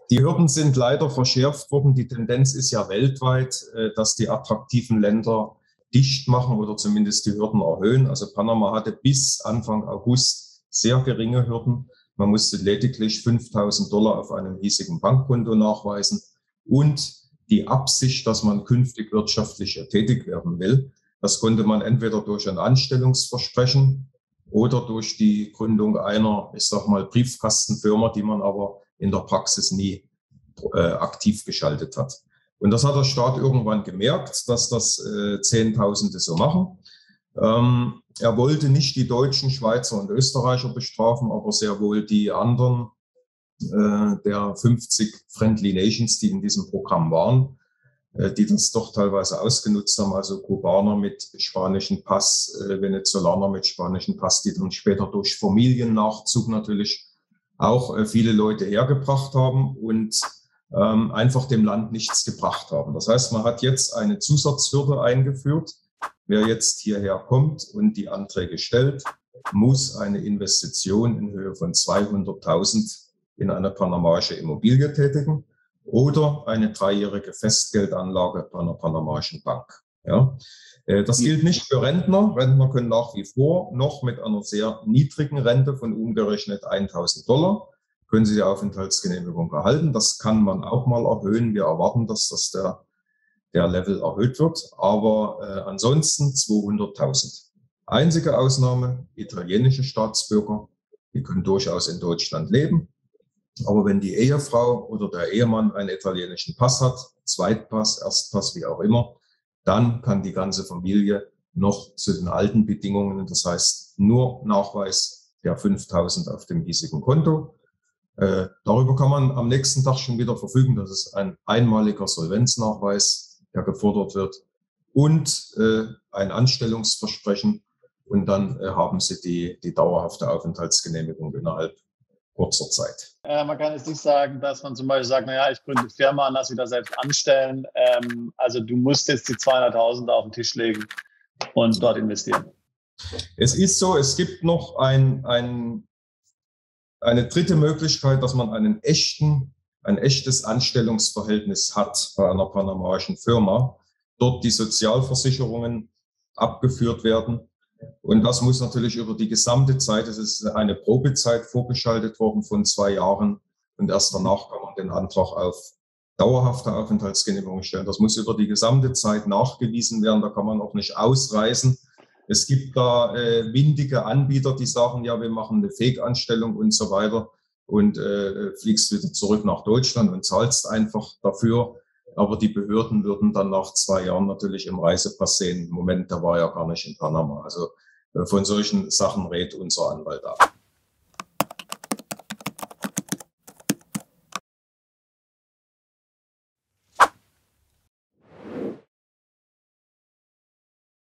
Die Hürden sind leider verschärft worden. Die Tendenz ist ja weltweit, dass die attraktiven Länder dicht machen oder zumindest die Hürden erhöhen. Also Panama hatte bis Anfang August sehr geringe Hürden. Man musste lediglich $5.000 auf einem hiesigen Bankkonto nachweisen und die Absicht, dass man künftig wirtschaftlich tätig werden will. Das konnte man entweder durch ein Anstellungsversprechen oder durch die Gründung einer, ich sag mal, Briefkastenfirma, die man aber in der Praxis nie aktiv geschaltet hat. Und das hat der Staat irgendwann gemerkt, dass das Zehntausende so machen. Er wollte nicht die Deutschen, Schweizer und Österreicher bestrafen, aber sehr wohl die anderen der 50 Friendly Nations, die in diesem Programm waren, die das doch teilweise ausgenutzt haben, also Kubaner mit spanischem Pass, Venezolaner mit spanischem Pass, die dann später durch Familiennachzug natürlich auch viele Leute hergebracht haben und einfach dem Land nichts gebracht haben. Das heißt, man hat jetzt eine Zusatzhürde eingeführt. Wer jetzt hierher kommt und die Anträge stellt, muss eine Investition in Höhe von 200.000 in eine panamaische Immobilie tätigen oder eine 3-jährige Festgeldanlage bei einer panamaischen Bank. Ja. Das gilt nicht für Rentner. Rentner können nach wie vor noch mit einer sehr niedrigen Rente von umgerechnet $1.000 können sie die Aufenthaltsgenehmigung erhalten. Das kann man auch mal erhöhen. Wir erwarten, dass das der Level erhöht wird. Aber ansonsten 200.000. Einzige Ausnahme, italienische Staatsbürger, die können durchaus in Deutschland leben. Aber wenn die Ehefrau oder der Ehemann einen italienischen Pass hat, Zweitpass, Erstpass, wie auch immer, dann kann die ganze Familie noch zu den alten Bedingungen, das heißt nur Nachweis der 5.000 auf dem hiesigen Konto. Darüber kann man am nächsten Tag schon wieder verfügen. Das ist ein einmaliger Solvenznachweis, der gefordert wird und ein Anstellungsversprechen. Und dann haben Sie die dauerhafte Aufenthaltsgenehmigung innerhalb kurzer Zeit. Man kann jetzt nicht sagen, dass man zum Beispiel sagt, naja, ich gründe eine Firma und lass mich da selbst anstellen. Also du musst jetzt die 200.000 auf den Tisch legen und dort investieren. Es ist so, es gibt noch eine dritte Möglichkeit, dass man ein echtes Anstellungsverhältnis hat bei einer panamaischen Firma. Dort die Sozialversicherungen abgeführt werden. Und das muss natürlich über die gesamte Zeit, es ist eine Probezeit vorgeschaltet worden von 2 Jahren und erst danach kann man den Antrag auf dauerhafte Aufenthaltsgenehmigung stellen. Das muss über die gesamte Zeit nachgewiesen werden, da kann man auch nicht ausreisen. Es gibt da windige Anbieter, die sagen, ja, wir machen eine Fake-Anstellung und so weiter und fliegst wieder zurück nach Deutschland und zahlst einfach dafür. Aber die Behörden würden dann nach 2 Jahren natürlich im Reisepass sehen, Moment, der war ja gar nicht in Panama. Also von solchen Sachen rät unser Anwalt ab.